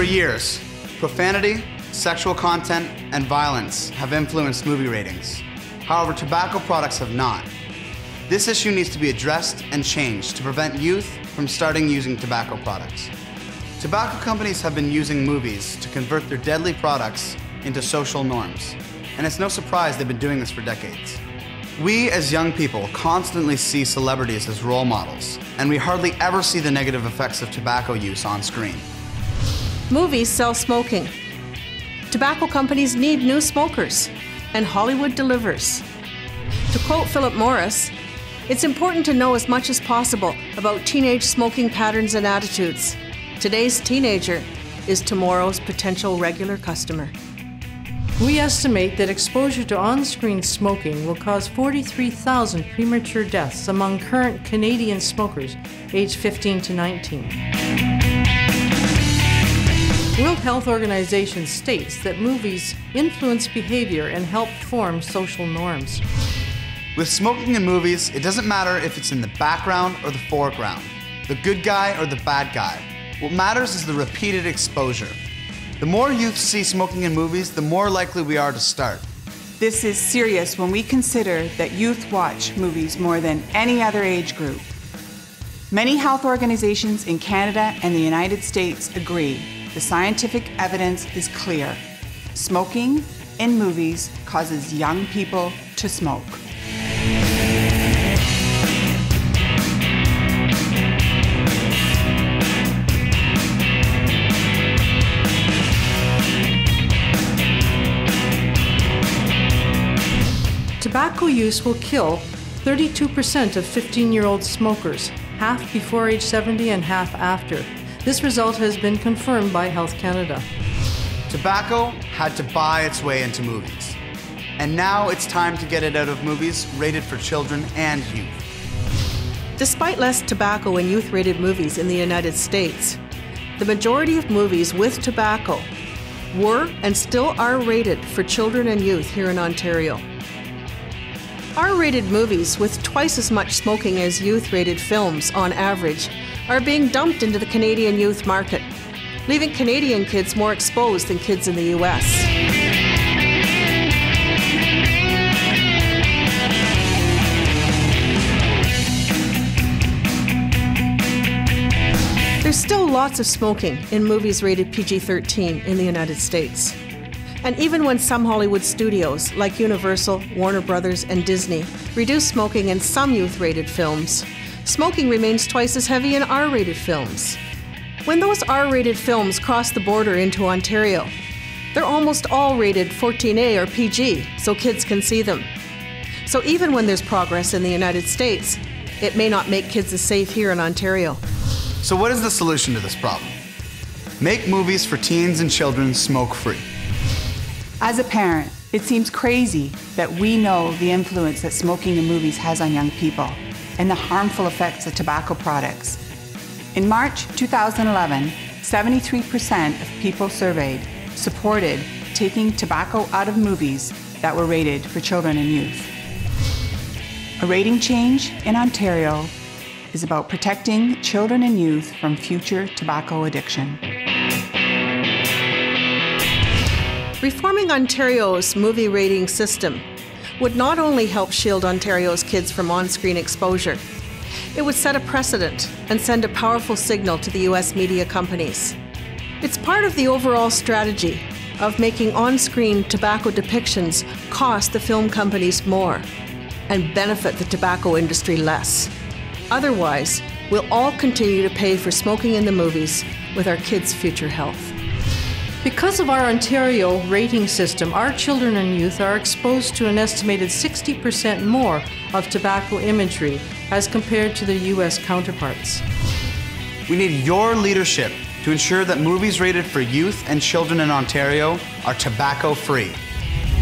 years, profanity, sexual content, and violence have influenced movie ratings. However, tobacco products have not. This issue needs to be addressed and changed to prevent youth from starting using tobacco products. Tobacco companies have been using movies to convert their deadly products into social norms, and it's no surprise they've been doing this for decades. We as young people constantly see celebrities as role models, and we hardly ever see the negative effects of tobacco use on screen. Movies sell smoking. Tobacco companies need new smokers, and Hollywood delivers. To quote Philip Morris, "It's important to know as much as possible about teenage smoking patterns and attitudes. Today's teenager is tomorrow's potential regular customer." We estimate that exposure to on-screen smoking will cause 43,000 premature deaths among current Canadian smokers aged 15 to 19. World Health Organization states that movies influence behavior and help form social norms. With smoking in movies, it doesn't matter if it's in the background or the foreground, the good guy or the bad guy. What matters is the repeated exposure. The more youth see smoking in movies, the more likely we are to start. This is serious when we consider that youth watch movies more than any other age group. Many health organizations in Canada and the United States agree the scientific evidence is clear. Smoking in movies causes young people to smoke. Tobacco use will kill 32% of 15-year-old smokers, half before age 70 and half after. This result has been confirmed by Health Canada. Tobacco had to buy its way into movies. And now it's time to get it out of movies rated for children and youth. Despite less tobacco in youth-rated movies in the United States, the majority of movies with tobacco were and still are rated for children and youth here in Ontario. R-rated movies with twice as much smoking as youth-rated films on average are being dumped into the Canadian youth market, leaving Canadian kids more exposed than kids in the US. There's still lots of smoking in movies rated PG-13 in the United States. And even when some Hollywood studios, like Universal, Warner Brothers, and Disney, reduce smoking in some youth-rated films, smoking remains twice as heavy in R-rated films. When those R-rated films cross the border into Ontario, they're almost all rated 14A or PG, so kids can see them. So even when there's progress in the United States, it may not make kids as safe here in Ontario. So what is the solution to this problem? Make movies for teens and children smoke-free. As a parent, it seems crazy that we know the influence that smoking in movies has on young people and the harmful effects of tobacco products. In March 2011, 73% of people surveyed supported taking tobacco out of movies that were rated for children and youth. A rating change in Ontario is about protecting children and youth from future tobacco addiction. Reforming Ontario's movie rating system would not only help shield Ontario's kids from on-screen exposure, it would set a precedent and send a powerful signal to the US media companies. It's part of the overall strategy of making on-screen tobacco depictions cost the film companies more and benefit the tobacco industry less. Otherwise, we'll all continue to pay for smoking in the movies with our kids' future health. Because of our Ontario rating system, our children and youth are exposed to an estimated 60% more of tobacco imagery as compared to their US counterparts. We need your leadership to ensure that movies rated for youth and children in Ontario are tobacco-free.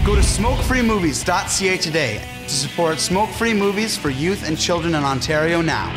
Go to smokefreemovies.ca today to support smoke-free movies for youth and children in Ontario now.